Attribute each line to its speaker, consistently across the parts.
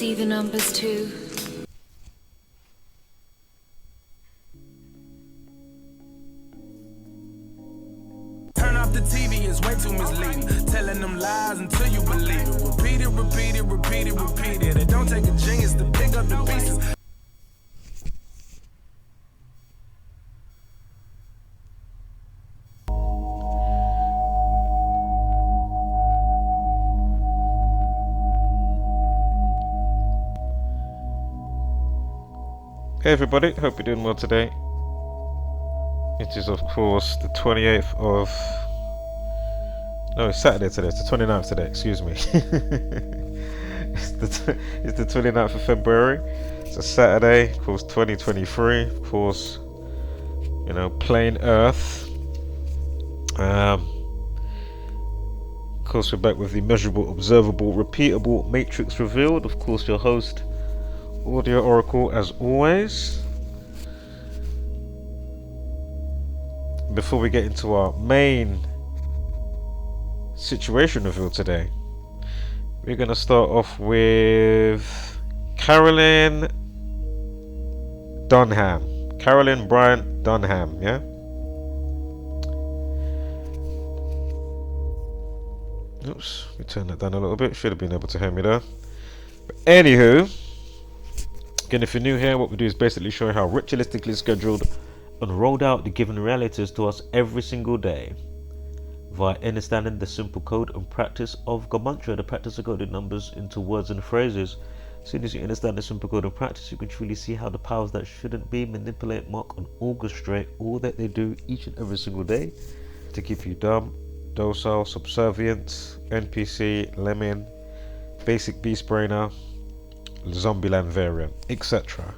Speaker 1: see the numbers too?
Speaker 2: Turn off the TV, it's way too misleading. Telling them lies until you believe it. Repeat it, repeat it, repeat it, repeat it. It don't take a genius to pick up the pieces.
Speaker 3: Hey everybody, hope you're doing well today. It is of course the 28th of... No, it's Saturday today, it's the 29th today, excuse me. it's the 29th of February, it's a Saturday, of course 2023, of course, you know, plain Earth. Of course we're back with the measurable, observable, repeatable matrix revealed. Of course your host, Audio Oracle, as always. Before we get into our main situation reveal today, we're going to start off with Carolyn Donham. Carolyn Bryant Donham, yeah? Oops, we turn that down a little bit. Should have been able to hear me there. But anywho, again, if you're new here, what we do is basically show you how ritualistically scheduled and rolled out the given realities to us every single day via understanding the simple code and practice of Gematria, the practice of coding numbers into words and phrases. As soon as you understand the simple code and practice, you can truly see how the powers that shouldn't be manipulate, mark, and orchestrate all that they do each and every single day to keep you dumb, docile, subservient, NPC, lemming, basic beast brainer, Zombieland variant, etc.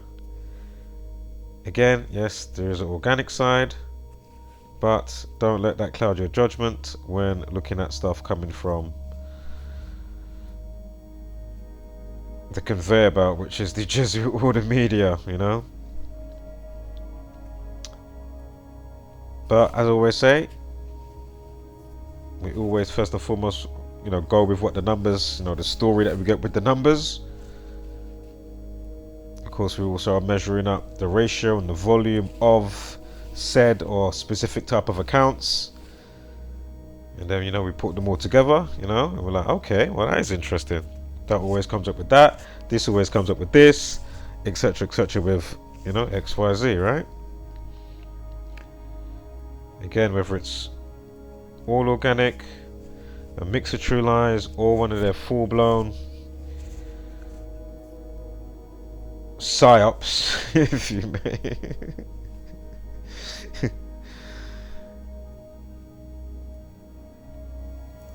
Speaker 3: Again, yes, there is an organic side, but don't let that cloud your judgment when looking at stuff coming from the conveyor belt, which is the Jesuit order media, you know. But as I always say, we always first and foremost, you know, go with what the numbers, you know, the story that we get with the numbers. Of course, we also are measuring up the ratio and the volume of said or specific type of accounts, and then, you know, we put them all together, you know, and we're like, okay, well, that is interesting. That always comes up with that, this always comes up with this, etc, etc, with, you know, XYZ, right? Again, whether it's all organic, a mix of true lies, or one of their full-blown psyops, if you may.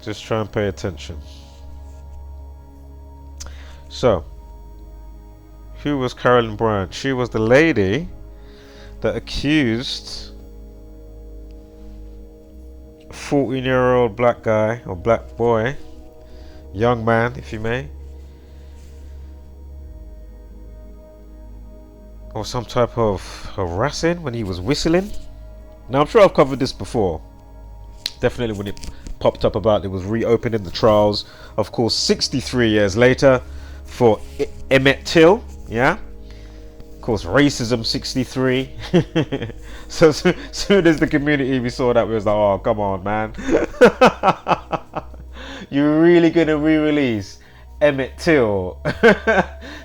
Speaker 3: Just try and pay attention. So, who was Carolyn Bryant? She was the lady that accused a 14-year-old black guy, or black boy, young man, if you may, or some type of harassing when he was whistling. Now, I'm sure I've covered this before. Definitely when it popped up about it was reopening the trials, of course, 63 years later for Emmett Till, yeah? Of course, racism 63. So soon as the community we saw that, we was like, oh, come on, man. You're really gonna re-release Emmett Till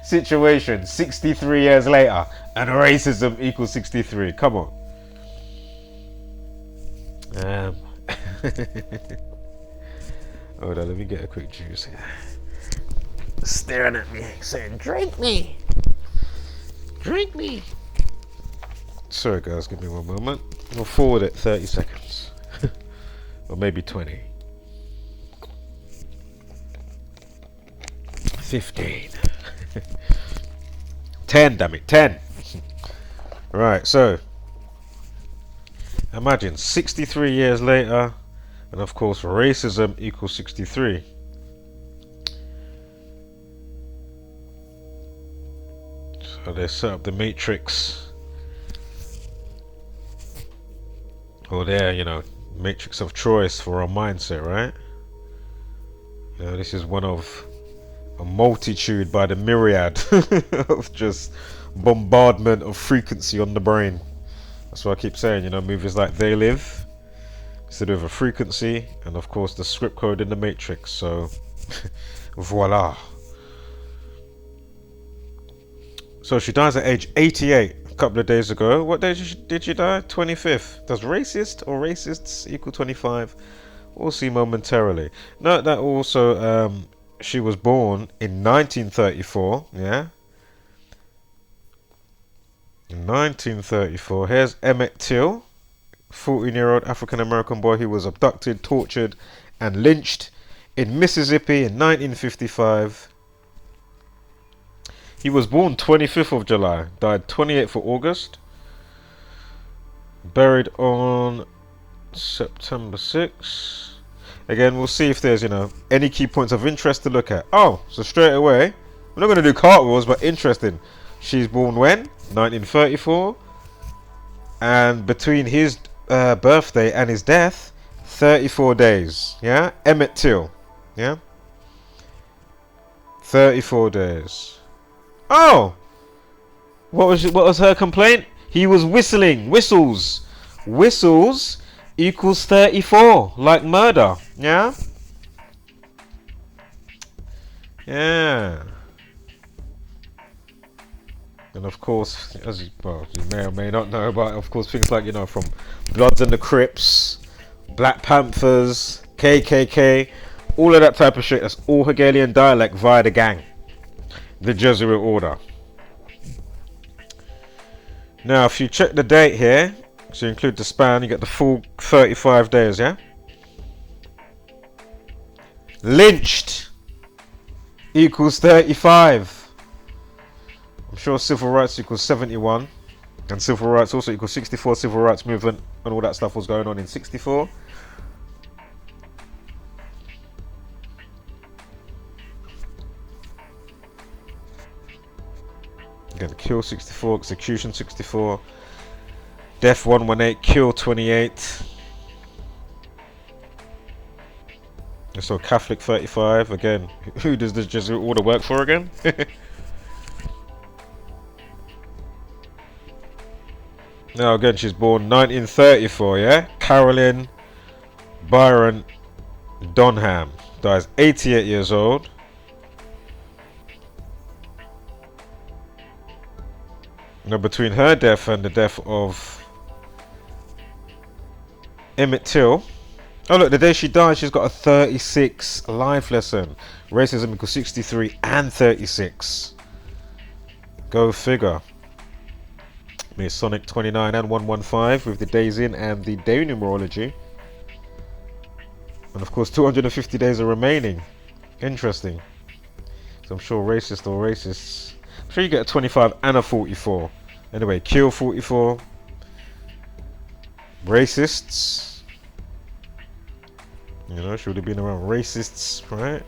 Speaker 3: situation 63 years later and racism equals 63? Come on. Hold on, let me get a quick juice here. Staring at me, saying, drink me! Drink me! Sorry guys, give me one moment. We'll forward it 30 seconds. Or maybe 20. 15. 10, damn it, 10! Right, so imagine 63 years later, and of course racism equals 63. So they set up the matrix, or their, you know, matrix of choice for our mindset, right? You know, this is one of a multitude by the myriad of just bombardment of frequency on the brain. That's what I keep saying, you know, movies like They Live, instead of a frequency, and of course the script code in the Matrix. So voila. So she dies at age 88 a couple of days ago. What day did she die? 25th. Does racist or racists equal 25? We'll see momentarily. Note that also she was born in 1934. Yeah, in 1934. Here's Emmett Till, 14-year-old African American boy who was abducted, tortured, and lynched in Mississippi in 1955. He was born 25th of July, died 28th of August, buried on September 6th. Again, we'll see if there's, you know, any key points of interest to look at. Oh, so straight away, we're not going to do cartwheels, but interesting. She's born when? 1934. And between his birthday and his death, 34 days. Yeah? Emmett Till. Yeah? 34 days. Oh! What was her complaint? He was whistling. Whistles equals 34, like murder. Yeah? Yeah. And of course, as you may or may not know, but of course things like, you know, from Bloods and the Crips, Black Panthers, KKK, all of that type of shit, that's all Hegelian dialect via the gang, the Jesuit order. Now if you check the date here, so you include the span, you get the full 35 days, yeah? Lynched equals 35. I'm sure civil rights equals 71. And civil rights also equals 64. Civil rights movement and all that stuff was going on in 64. Again, kill 64, execution 64. Death 118, kill 28. So Catholic 35. Again, who does this Jesuit order work for again? Now again, she's born 1934, yeah? Carolyn Bryant Donham. Dies 88 years old. Now between her death and the death of Emmett Till. Oh look, the day she died, she's got a 36 life lesson. Racism equals 63 and 36. Go figure. Masonic 29 and 115 with the days in and the day numerology. And of course 250 days are remaining. Interesting. So I'm sure racist or racists, I'm sure you get a 25 and a 44. Anyway, kill 44. Racists, you know, should have been around racists, right?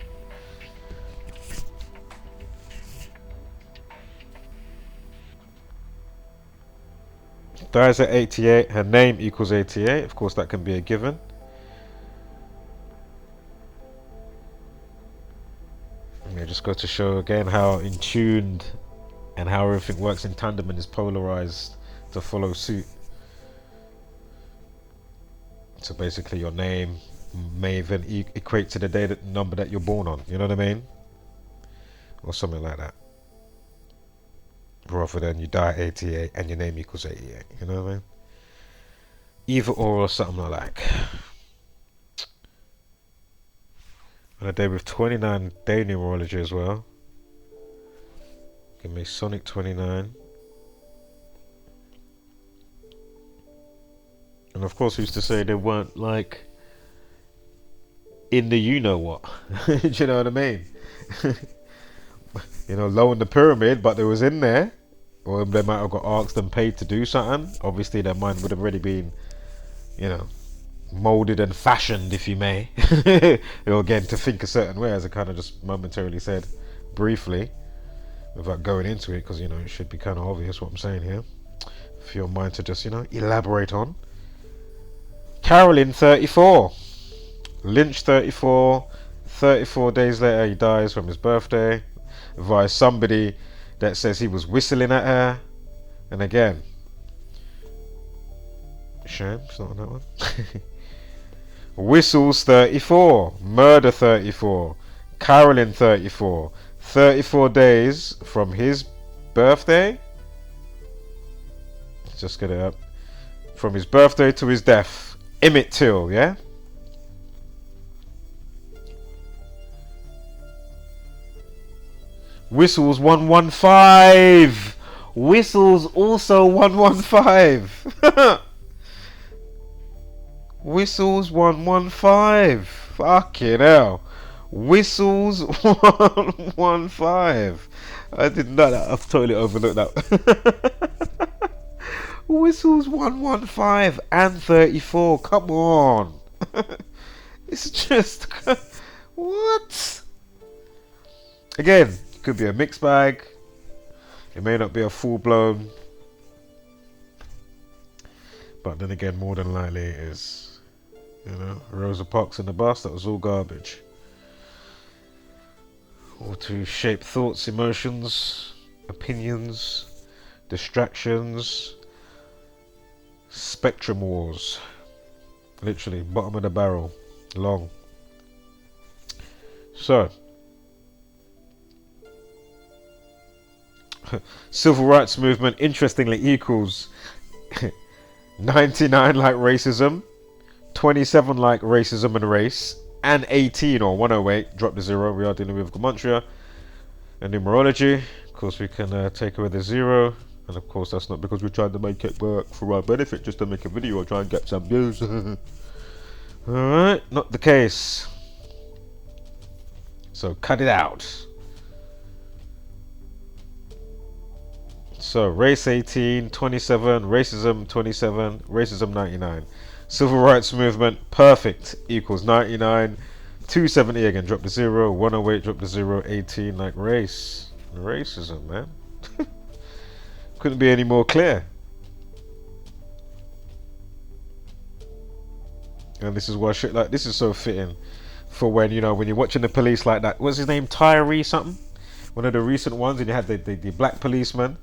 Speaker 3: Dies at 88. Her name equals 88. Of course, that can be a given. Yeah, just go to show again how in tuned and how everything works in tandem and is polarized to follow suit. So basically, your name may even equate to the day that number that you're born on. You know what I mean? Or something like that. Rather than you die at 88 and your name equals 88. You know what I mean? Either or something like that. And a day with 29 day numerology as well. Give me Sonic 29. And of course, who's to say they weren't like in the you know what? Do you know what I mean? You know, low in the pyramid, but they was in there. Or they might have got asked and paid to do something. Obviously, their mind would have already been, you know, molded and fashioned, if you may. Or again, to think a certain way, as I kind of just momentarily said briefly, without going into it, because, you know, it should be kind of obvious what I'm saying here. For your mind to just, you know, elaborate on. Carolyn 34. Lynch 34. 34 days later, he dies from his birthday via somebody that says he was whistling at her. And again, shame, it's not on that one. Whistles 34, murder 34, Carolyn 34, 34 days from his birthday. Let's just get it up. From his birthday to his death, Emmett Till, yeah? Whistles 115. Whistles also 115. Whistles 115. Fucking hell. Whistles 115. I did not. I've totally overlooked that. Whistles 115 and 34. Come on. It's just what? Again, it could be a mixed bag. It may not be a full blown. But then again, more than likely it is. You know, Rosa Parks in the bus, that was all garbage. All to shape thoughts, emotions, opinions, distractions, spectrum wars. Literally, bottom of the barrel, long. So, civil rights movement, interestingly, equals 99 like racism, 27 like racism and race, and 18 or 108, drop the 0, we are dealing with gematria and numerology. Of course we can take away the 0, and of course that's not because we're trying to make it work for our benefit, just to make a video or try and get some views. Alright, not the case. So cut it out. So race 18, 27, racism 27, racism 99. Civil rights movement, perfect, equals 99, 270 again, drop the 0, 108, drop the 0, 18 like race. Racism, man. Couldn't be any more clear. And this is why shit like this is so fitting for when, you know, when you're watching the police like that. What's his name? Tyree something? One of the recent ones, and you had the black policeman.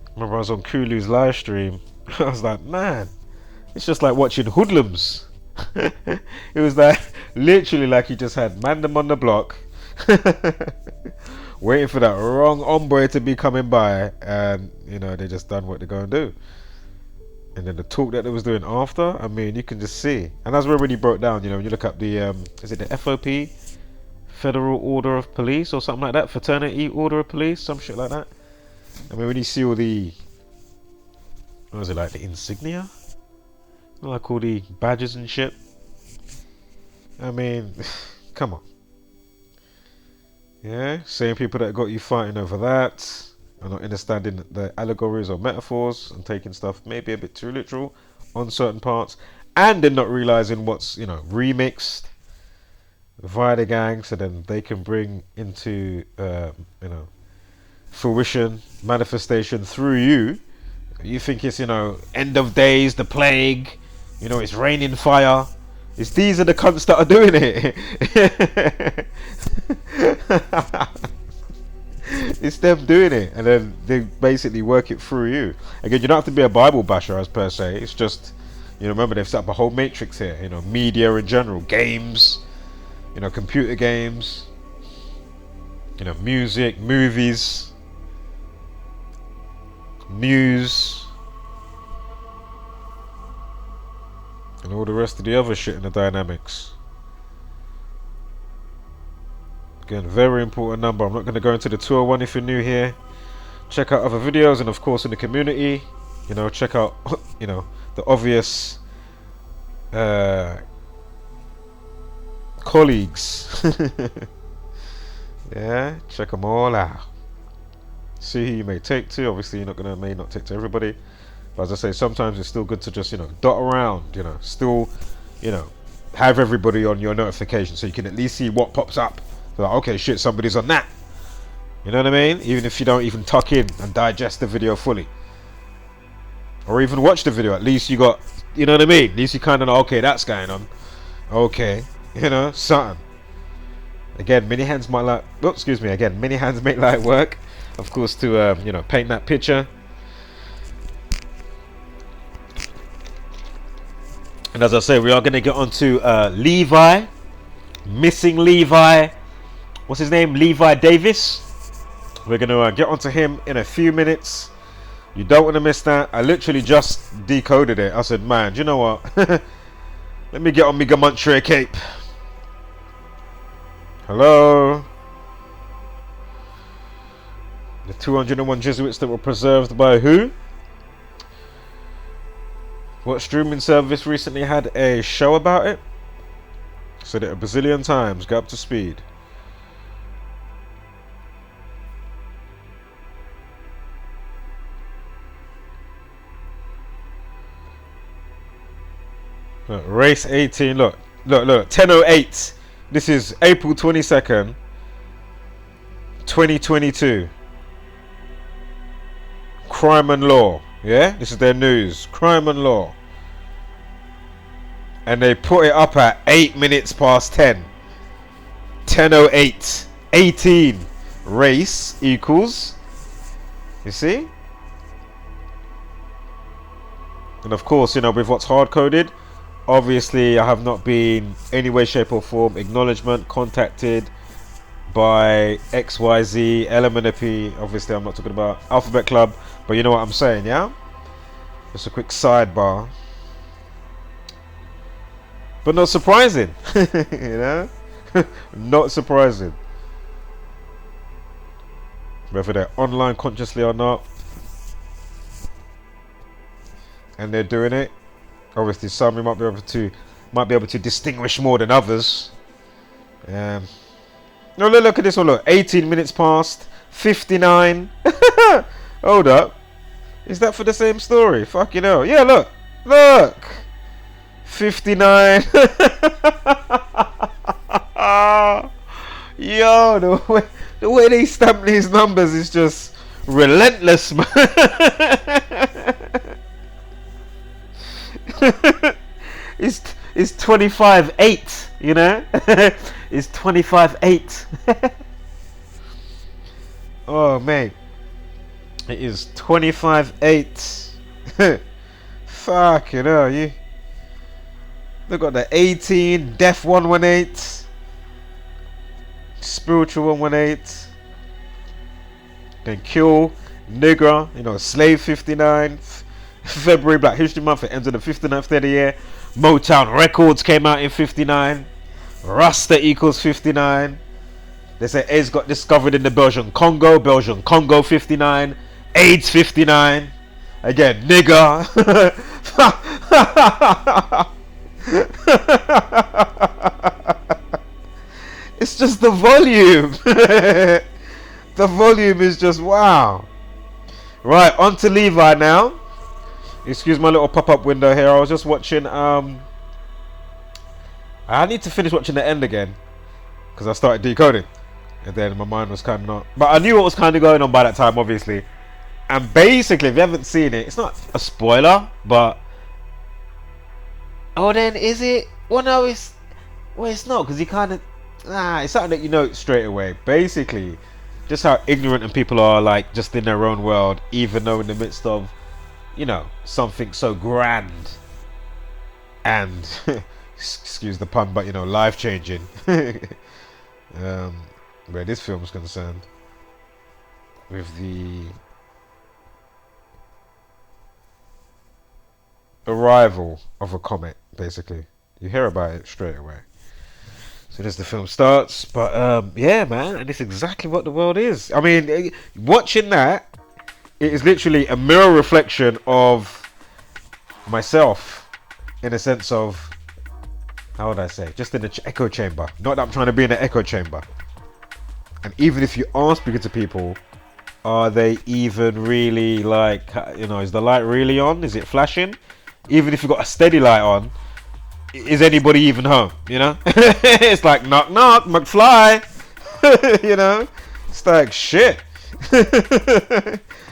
Speaker 3: I remember I was on Kulu's live stream. I was like, man, it's just like watching hoodlums. It was like literally like he just had mandem on the block, waiting for that wrong hombre to be coming by, and you know they just done what they're gonna do. And then the talk that they was doing after, I mean, you can just see. And that's where really broke down. You know, when you look up the is it the FOP, Federal Order of Police, or something like that, Fraternity Order of Police, some shit like that. I mean, when you see all the, what was it, like the insignia? Like all the badges and shit. I mean, come on. Yeah, same people that got you fighting over that are not understanding the allegories or metaphors and taking stuff maybe a bit too literal on certain parts, and they're not realizing what's, you know, remixed via the gang, so then they can bring into you know, fruition, manifestation through you. You think it's, you know, end of days, the plague, you know, it's raining fire. It's these are the cunts that are doing it. It's them doing it, and then they basically work it through you. Again, you don't have to be a Bible basher as per se. It's just, you know, remember they've set up a whole matrix here. You know, media in general, games, you know, computer games, you know, music, movies, news, and all the rest of the other shit in the dynamics. Again, very important number. I'm not going to go into the 201 if you're new here. Check out other videos, and of course in the community, you know, check out, you know, the obvious colleagues. Yeah, check them all out. See who you may take to. Obviously you're not gonna, may not take to everybody, but as I say, sometimes it's still good to just, you know, dot around, you know, still, you know, have everybody on your notification so you can at least see what pops up. So like, okay, shit, somebody's on that. You know what I mean? Even if you don't even tuck in and digest the video fully, or even watch the video, at least you got, you know what I mean? At least you kind of know, okay, that's going on. Okay, You know, something. Again, many hands might like. Oh, excuse me. Again, many hands make light work. Of course, to you know, paint that picture. And as I say, we are going to get on to Levi, missing Levi. What's his name? Levi Davis. We're going to get onto him in a few minutes. You don't want to miss that. I literally just decoded it. I said, man, do you know what? Let me get on me Gamuntria cape. Hello. The 201 Jesuits that were preserved by who? What streaming service recently had a show about it? Said it a bazillion times. Get up to speed. Look, race 18. Look. 10:08. This is April 22nd, 2022. Crime and law. Yeah, this is their news. Crime and law. And they put it up at 8 minutes past 10. 10:08. 18. Race equals. You see? And of course, you know, with what's hard coded, obviously I have not been any way, shape or form acknowledgement contacted by XYZ LMNP. Obviously I'm not talking about Alphabet Club, but you know what I'm saying, yeah? Just a quick sidebar. But not surprising. You know? Not surprising. Whether they're online consciously or not. And they're doing it. Obviously some you might be able to distinguish more than others. No, look at this one. Look, 18 minutes past 59. Hold up, is that for the same story? Fucking hell. Yeah, look 59. Yo, the way they stamp these numbers is just relentless, man. It's 25-8, you know. It's 25-8. Oh man, it is 25-8. Fuck, you know, you look at the 18, deaf 118, spiritual 118, then kill nigger, you know, slave 59. February Black History Month, it ends in the 59th day of the year. Motown Records came out in 59. Rasta equals 59. They say AIDS got discovered in the Belgian Congo 59. AIDS 59. Again, nigger. It's just the volume. The volume is just wow. Right, on to Levi now. Excuse my little pop-up window here. I was just watching I need to finish watching the end again because I started decoding and then my mind was kind of not, but I knew what was kind of going on by that time, obviously. And basically, if you haven't seen it, it's not a spoiler, but oh, then is it? Well, no, it's not, because you kind of it's something that you know straight away. Basically, just how ignorant and people are, like, just in their own world, even though in the midst of, you know, something so grand and excuse the pun, but you know, life changing. Where this film is concerned, with the arrival of a comet, basically you hear about it straight away. So as the film starts, but yeah, man, and it's exactly what the world is. I mean, watching that, it is literally a mirror reflection of myself, in a sense of, how would I say, just in an echo chamber. Not that I'm trying to be in an echo chamber. And even if you are speaking to people, are they even really, like, you know, is the light really on? Is it flashing? Even if you've got a steady light on, is anybody even home? You know? It's like, knock knock, McFly. You know? It's like, shit.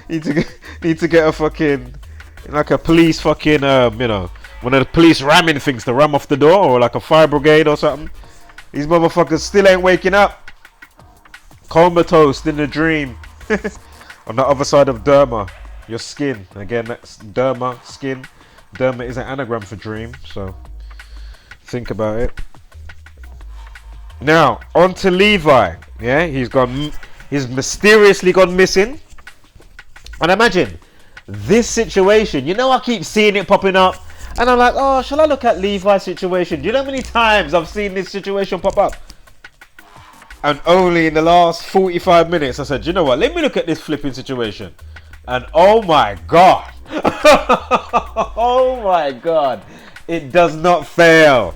Speaker 3: need to get a fucking, like a police fucking, you know, one of the police ramming things to ram off the door, or like a fire brigade or something. These motherfuckers still ain't waking up. Comatose in the dream. On the other side of derma, your skin. Again, that's derma, skin. Derma is an anagram for dream, so think about it. Now, on to Levi. Yeah, he's mysteriously gone missing. And imagine this situation. You know, I keep seeing it popping up, and I'm like, oh, shall I look at Levi's situation? Do you know how many times I've seen this situation pop up? And only in the last 45 minutes, I said, you know what? Let me look at this flipping situation. And oh my God. Oh my God. It does not fail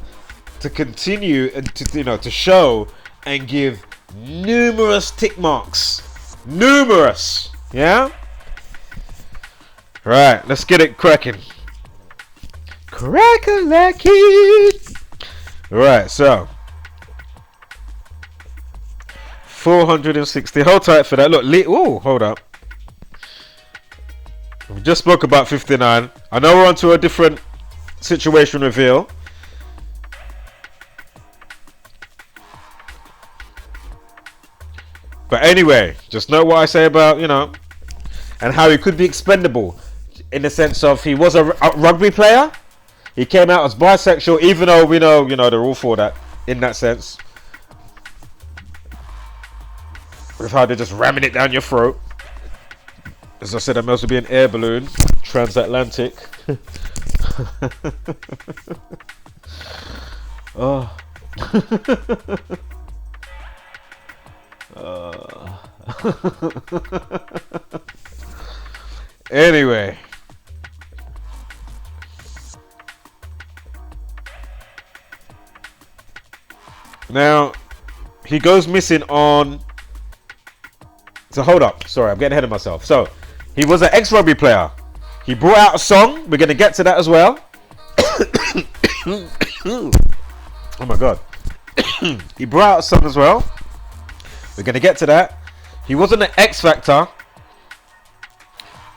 Speaker 3: to continue and to show and give numerous tick marks. Numerous. Yeah? Right, let's get it cracking. Crack-a-lack-it. Right, so 460. Hold tight for that. Look, oh, hold up. We just spoke about 59. I know we're on to a different situation reveal. But anyway, just know what I say about, and how he could be expendable. In the sense of he was a rugby player. He came out as bisexual, even though we know, they're all for that, in that sense. With how they're just ramming it down your throat. As I said, I'm supposed to be an air balloon. Transatlantic. Oh. Anyway. Now, he goes missing on... So hold up, sorry, I'm getting ahead of myself. So, he was an ex-rugby player. He brought out a song. We're going to get to that as well. Oh my God. He brought out a song as well. We're going to get to that. He wasn't an X Factor.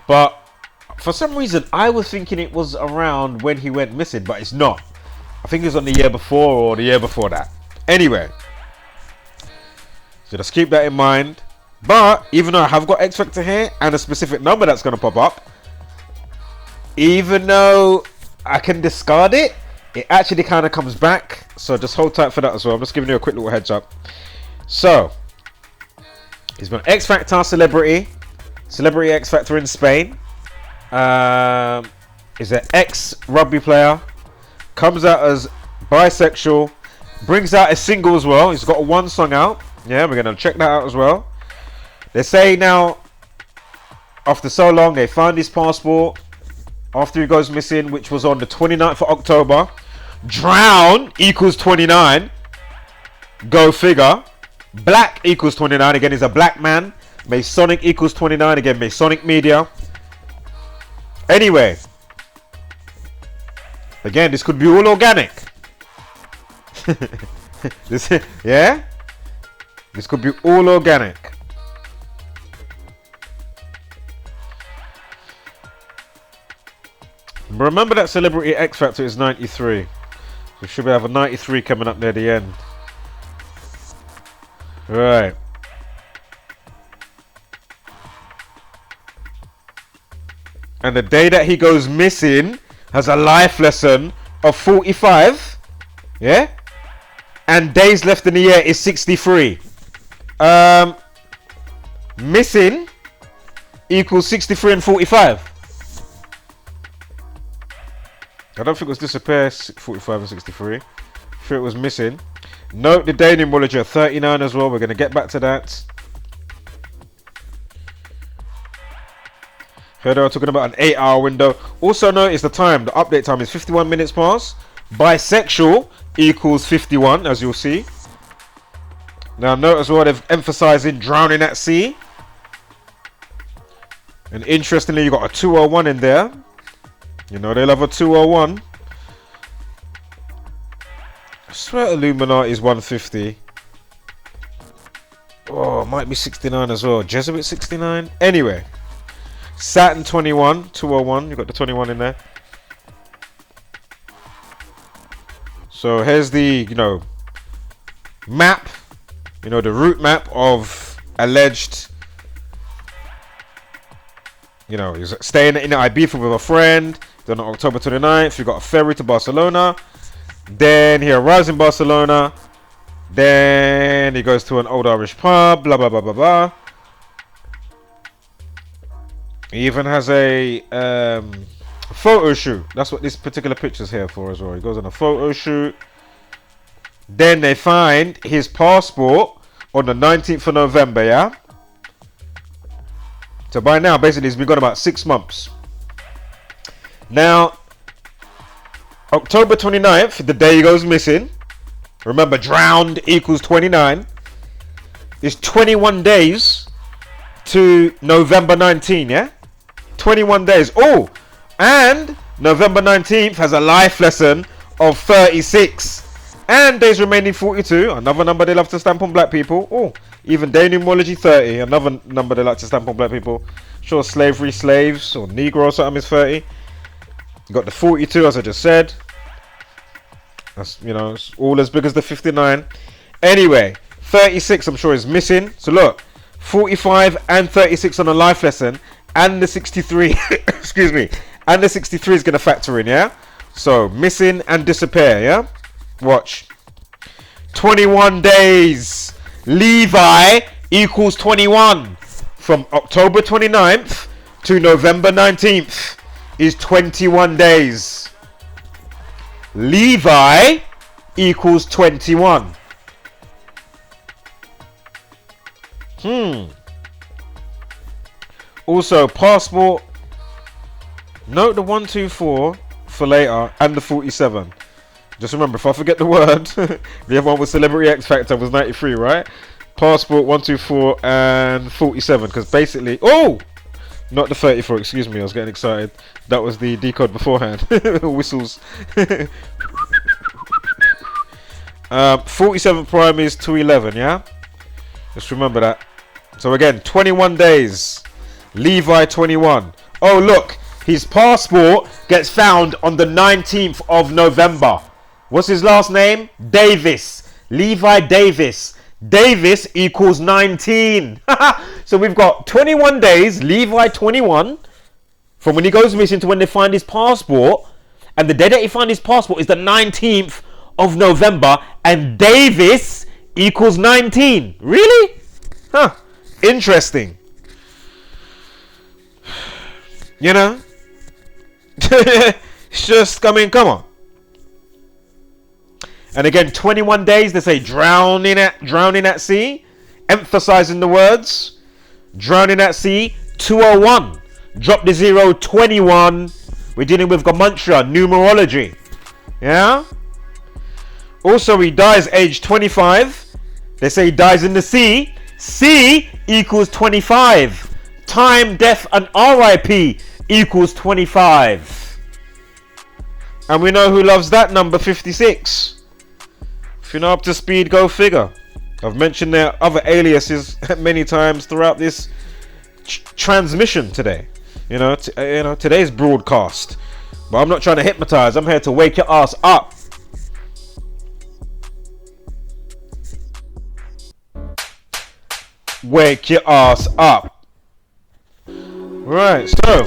Speaker 3: But for some reason, I was thinking it was around when he went missing, but it's not. I think it was on the year before or the year before that. Anyway. So just keep that in mind. But even though I have got X Factor here and a specific number that's going to pop up, even though I can discard it, it actually kind of comes back. So just hold tight for that as well. I'm just giving you a quick little heads up. So he's been X Factor celebrity X Factor in Spain. Is an ex rugby player. Comes out as bisexual. Brings out a single as well. He's got one song out. Yeah, we're going to check that out as well. They say now, after so long, they found his passport after he goes missing, which was on the 29th of October. Drown equals 29. Go figure. Black equals 29. Again, he's a black man. Masonic equals 29. Again, Masonic media. Anyway. Again, this could be all organic. Yeah? This could be all organic. Remember that Celebrity X Factor is 93. We should have a 93 coming up near the end. Right. And the day that he goes missing has a life lesson of 45. Yeah? And days left in the year is 63. Missing equals 63 and 45. I don't think it was disappear 45 and 63. Sure it was missing. Note the day numerology at 39 as well. We're going to get back to that. Here they are talking about an 8-hour window. Also notice the time. The update time is 51 minutes past. Bisexual equals 51, as you'll see. Now note as well, they've emphasizing drowning at sea. And interestingly, you got a 201 in there. You know they love a 201. I swear Illuminati is 150. Oh, it might be 69 as well. Jesuit 69. Anyway. Saturn 21, 201. You got the 21 in there. So here's the, map, you know, the route map of alleged, you know, he's staying in Ibiza with a friend. Then on October 29th, he got a ferry to Barcelona. Then he arrives in Barcelona. Then he goes to an old Irish pub, blah, blah, blah, blah, blah. He even has a photo shoot. That's what this particular picture's here for as well. He goes on a photo shoot. Then they find his passport on the 19th of November, yeah? So by now, basically, he's been gone about 6 months. Now, October 29th, the day he goes missing. Remember, drowned equals 29. It's 21 days to November 19, yeah? 21 days. Oh, and November 19th has a life lesson of 36. And days remaining 42. Another number they love to stamp on black people. Oh, even day numerology 30. Another number they like to stamp on black people. Sure, slavery, slaves, or Negro or something is 30. You got the 42, as I just said. That's, you know, it's all as big as the 59. Anyway, 36 I'm sure is missing. So look, 45 and 36 on a life lesson, and the 63 excuse me, and the 63 is going to factor in, yeah? So missing and disappear, yeah? Watch. 21 days. Levi equals 21. From October 29th to November 19th is 21 days. Levi equals 21. Also, passport. Note the 124 for later and the 47. Just remember, if I forget the word, the other one was Celebrity X Factor was 93, right? Passport 124 and 47, because basically, oh, not the 34. Excuse me, I was getting excited. That was the decode beforehand. Whistles. 47 prime is 211, yeah? Just remember that. So again, 21 days. Levi 21. Oh, look, his passport gets found on the 19th of November. What's his last name? Davis. Levi Davis. Davis equals 19. So we've got 21 days, Levi 21, from when he goes missing to when they find his passport. And the day that he found his passport is the 19th of November. And Davis equals 19. Really? Huh. Interesting. You know? It's just, I mean, come on. And again, 21 days, they say drowning at sea. Emphasizing the words. Drowning at sea, 201. Drop the 0, 21. We're dealing with Gematria, numerology. Yeah? Also, he dies age 25. They say he dies in the sea. C equals 25. Time, death, and RIP equals 25. And we know who loves that number, 56. If you're not up to speed, go figure. I've mentioned their other aliases many times throughout this transmission today. You know, today's broadcast. But I'm not trying to hypnotize. I'm here to wake your ass up. Wake your ass up. Right, so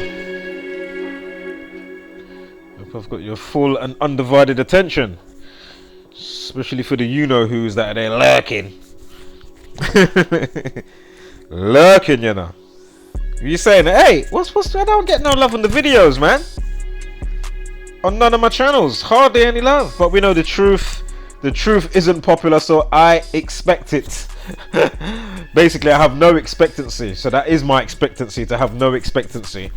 Speaker 3: hope I've got your full and undivided attention. Especially for the you-know-who's that are there lurking. Lurking, you know. You saying, hey, what's I don't get no love on the videos, man. On none of my channels. Hardly any love. But we know the truth. The truth isn't popular, so I expect it. Basically, I have no expectancy. So that is my expectancy, to have no expectancy.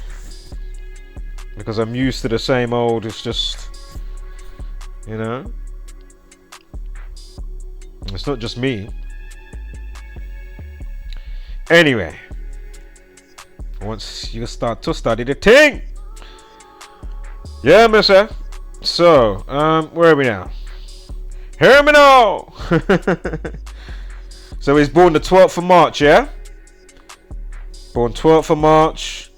Speaker 3: Because I'm used to the same old, it's just, you know. It's not just me. Anyway, once you start to study the thing, yeah, mister. So, where are we now? Hear me now. So he's born the 12th of March, yeah? Born 12th of March.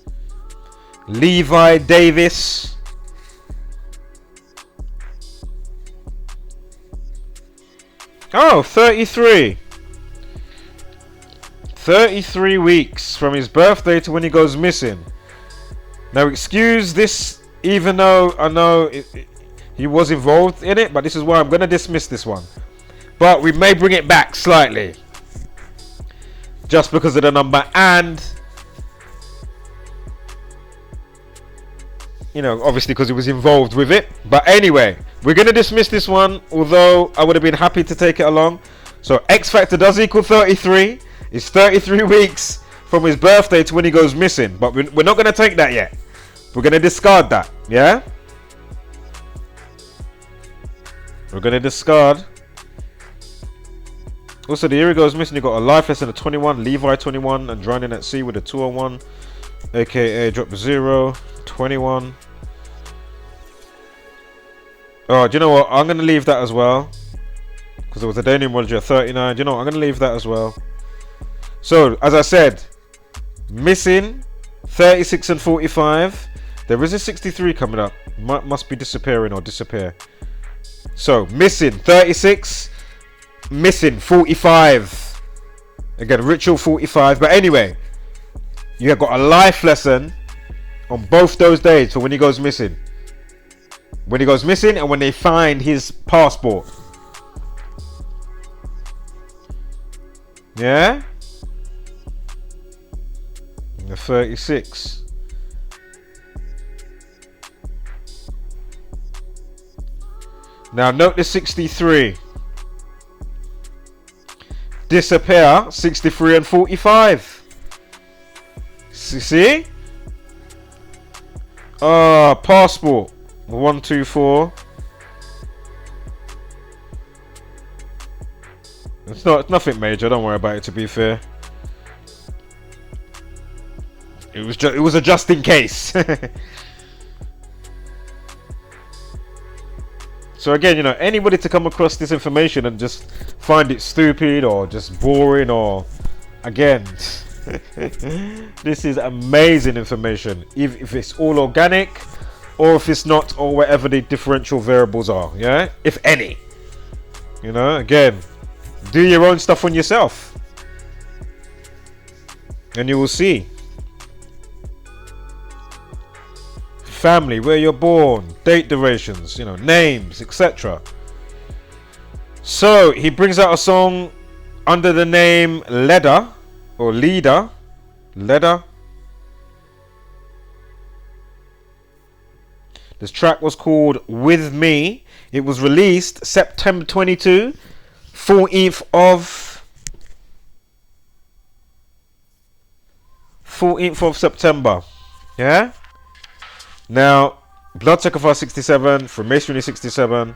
Speaker 3: Levi Davis. Oh, 33. 33 weeks from his birthday to when he goes missing. Now, excuse this, even though I know he was involved in it, but this is why I'm going to dismiss this one. But we may bring it back slightly, just because of the number, and you know, obviously because he was involved with it. But anyway, we're going to dismiss this one, although I would have been happy to take it along. So X Factor does equal 33. It's 33 weeks from his birthday to when he goes missing. But we're not going to take that yet. We're going to discard that. Yeah? We're going to discard. Also, the year he goes missing, you got a life lesson at 21, Levi 21, and drowning at sea with a 201, aka drop 0, 21. Oh, do you know what? I'm going to leave that as well, because there was a day numerology at 39. Do you know what? I'm going to leave that as well. So, as I said, missing 36 and 45. There is a 63 coming up. Must be disappearing or disappear. So, missing 36, missing 45. Again, ritual 45. But anyway, you have got a life lesson on both those days for when he goes missing. When he goes missing and when they find his passport. Yeah? The 36. Now note the 63. Disappear 63 and 45. See? Passport 124. It's nothing major, don't worry about it, to be fair. It was a just in case. So again, you know, anybody to come across this information and just find it stupid or just boring, or again, this is amazing information. If it's all organic, or if it's not, or whatever the differential variables are, yeah, if any. You know, again, do your own stuff on yourself, and you will see. Family, where you're born, date durations, you know, names, etc. So he brings out a song under the name Leader or Leader. This track was called With Me. It was released September 22, 14th of September. Yeah. Now, Blood Sacrifice 67, Freemasonry 67,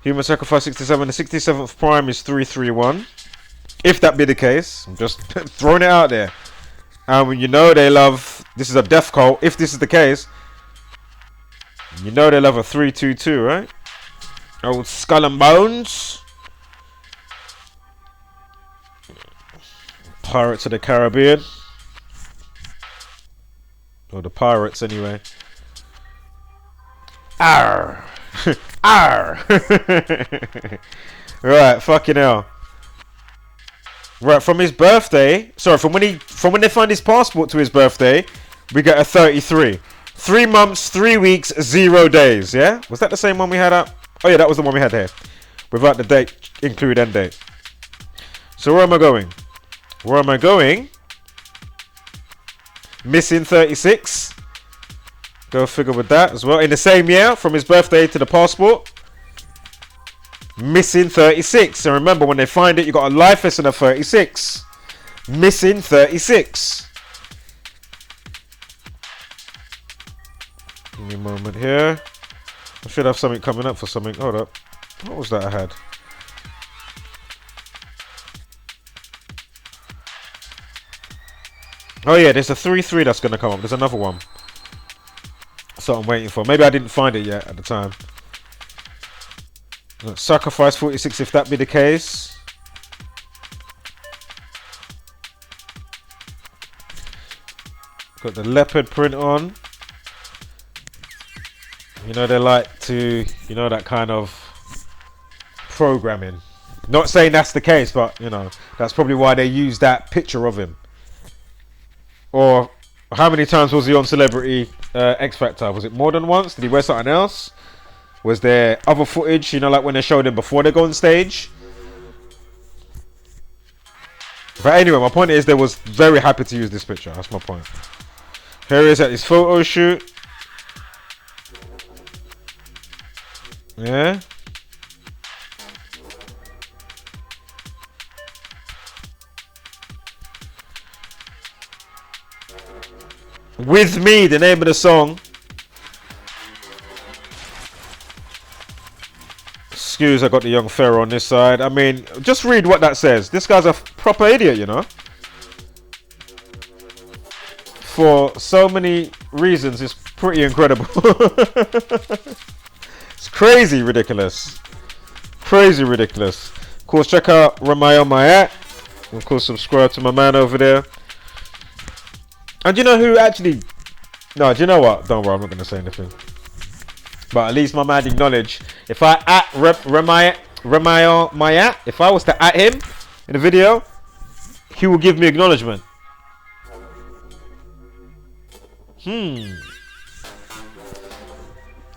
Speaker 3: Human Sacrifice 67, the 67th prime is 331. If that be the case, I'm just throwing it out there. And you know they love, this is a death cult, if this is the case, you know they love a 322, right? Old Skull and Bones. Pirates of the Caribbean. Or the Pirates anyway. Arr! Arr! Right, fucking hell. Right, from his birthday, sorry, from when they find his passport to his birthday, we get a 33. 3 months, 3 weeks, 0 days, yeah? Was that the same one we had up? Oh yeah, that was the one we had here. Without the date, include end date. So where am I going? Where am I going? Missing 36. Go figure with that as well. In the same year, from his birthday to the passport. Missing 36. And remember, when they find it, you got a life lesson of 36. Missing 36. Give me a moment here. I should have something coming up for something. Hold up. What was that I had? Oh yeah, there's a 3-3 that's going to come up. There's another one. So I'm waiting for. Maybe I didn't find it yet at the time. Sacrifice 46 if that be the case. Got the leopard print on. You know they like to, you know, that kind of programming. Not saying that's the case, but you know, that's probably why they used that picture of him. Or how many times was he on Celebrity X Factor? Was it more than once? Did he wear something else? Was there other footage, you know, like when they showed him before they go on stage? But anyway, my point is they was very happy to use this picture. That's my point. Here he is at his photo shoot. Yeah. With Me, the name of the song. Excuse, I got the young Pharaoh on this side. I mean, just read what that says. This guy's a proper idiot, you know. For so many reasons, it's pretty incredible. It's crazy ridiculous. Crazy ridiculous. Of course, check out Ramayo Mayat. Of course, subscribe to my man over there. And you know who actually... No, do you know what? Don't worry, I'm not going to say anything. But at least my man acknowledged. If I at Ramayo Mayat, if I was to at him in the video, he will give me acknowledgement.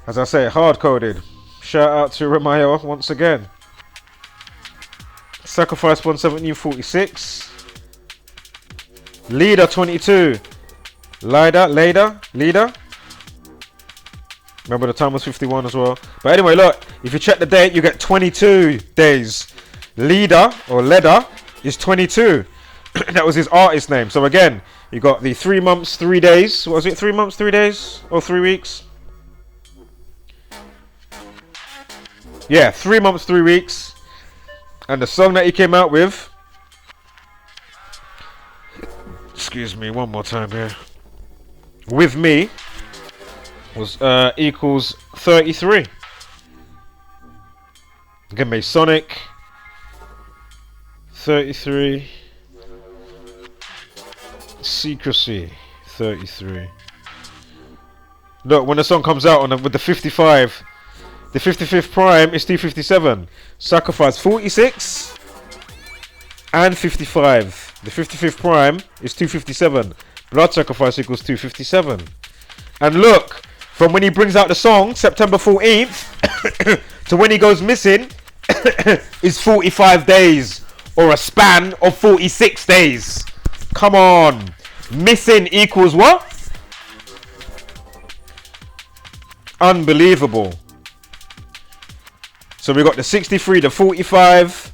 Speaker 3: As I say, hard-coded. Shout out to Ramayo once again. Sacrifice 117.46. Leader 22. Leader. Remember the time was 51 as well. But anyway, look, if you check the date, you get 22 days. Leader is 22. That was his artist name. So again, you got the 3 months, 3 days. What was it? 3 months, 3 days? Or 3 weeks? Yeah, 3 months, 3 weeks. And the song that he came out with. Excuse me, one more time here. With Me was equals 33. Again, Masonic 33. Secrecy 33. Look, when the song comes out with the 55, the 55th prime is 257. Sacrifice 46 and 55. The 55th prime is 257. Blood sacrifice equals 257. And look, from when he brings out the song, September 14th, to when he goes missing, is 45 days. Or a span of 46 days. Come on. Missing equals what? Unbelievable. So we got the 63, the 45,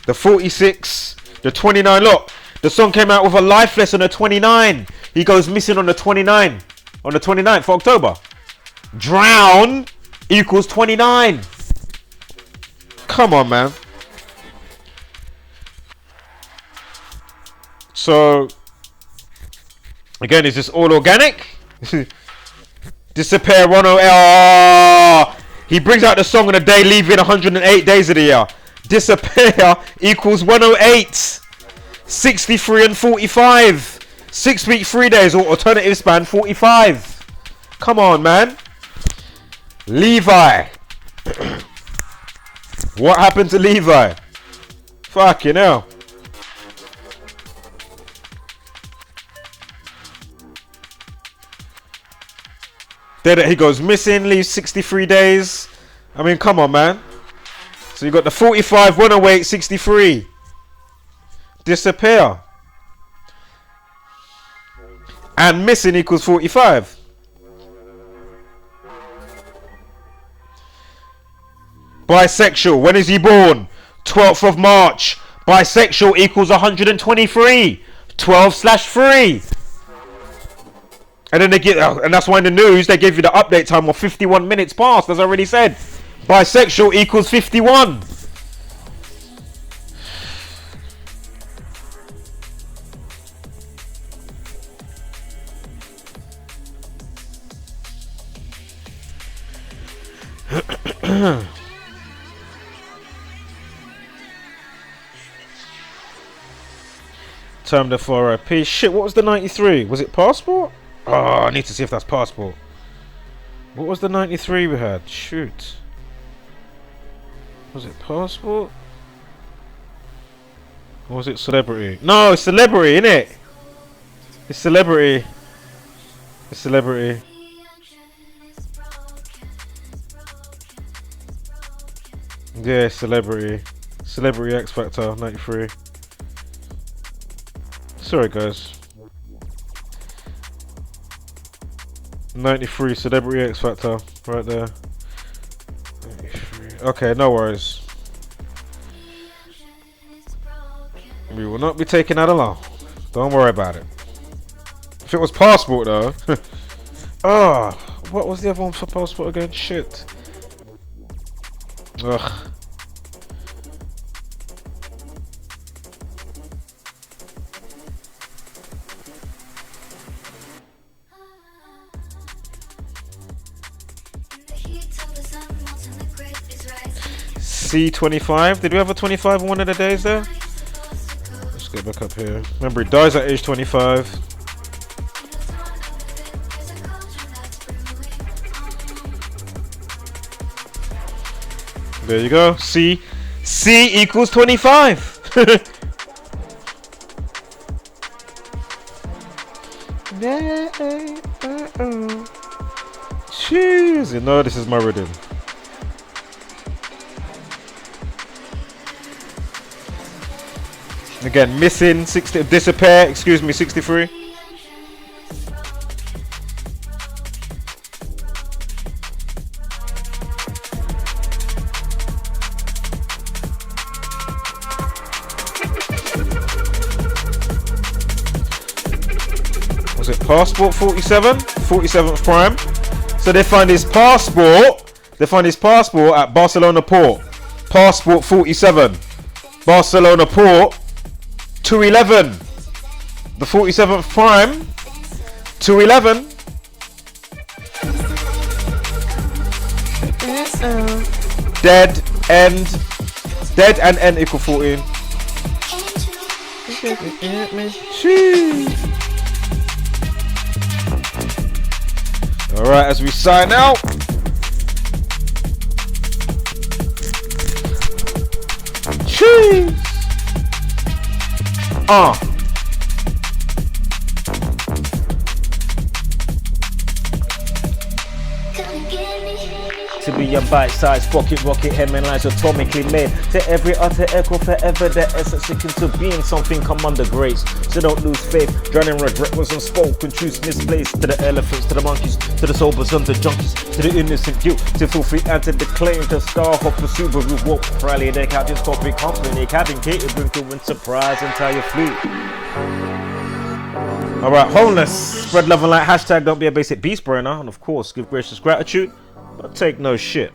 Speaker 3: the 46, the 29. Look, the song came out with a lifeless on the 29. He goes missing on the 29. On the 29th of October. Drown equals 29. Come on, man. So, again, is this all organic? Disappear 108. Oh, he brings out the song on a day, leaving 108 days of the year. Disappear equals 108. 63 and 45. 6 week, 3 days, or alternative span 45. Come on, man. Levi. What happened to Levi? Fucking hell. There he goes missing, leaves 63 days. I mean, come on, man. So you got the 45, 108, 63. Disappear. And missing equals 45. Bisexual. When is he born? 12th of March. Bisexual equals 123. 12/3. And then they get, and that's why in the news they gave you the update time of 51 minutes past, as I already said. Bisexual equals 51. Term the 4IP. Shit, what was the 93? Was it Passport? Oh, I need to see if that's Passport. What was the 93 we had? Shoot. Was it Passport? Or was it celebrity? No, it's celebrity, innit? It's celebrity. It's celebrity. Yeah, celebrity. Celebrity X Factor 93. Sorry guys. 93 Celebrity X Factor right there. 93. Okay, no worries. We will not be taking that along. Don't worry about it. If it was passport though. Oh, what was the other one for passport again? Shit. Ugh. C25. Did we have a 25 on one of the days there? Let's get back up here. Remember, he dies at age 25. There you go. C equals 25. Jeez, you know this is my rhythm. Again, missing 60, disappear, excuse me, 63. Was it passport 47? 47th prime. So they find his passport. They find his passport at Barcelona Port. Passport 47. Barcelona Port. 211. The 47th prime. 211. Dead and end equal 14. Alright, as we sign out. Cheese. To be your bite-sized pocket rocket, hemorrhage atomically made. To every utter echo forever, the essence seeking to being something come under grace. So don't lose faith, drowning regret was unspoken, truths misplaced. To the elephants, to the monkeys, to the sobers and the junkies, to the innocent guilt, to feel free and to declaim, to star hopper, Subaru walk, rally their captain's corporate company, cabin catered, bring to win surprise, entire fleet. Alright, wholeness, spread love and light, hashtag don't be a basic beast burner, and of course, give gracious gratitude, but take no shit.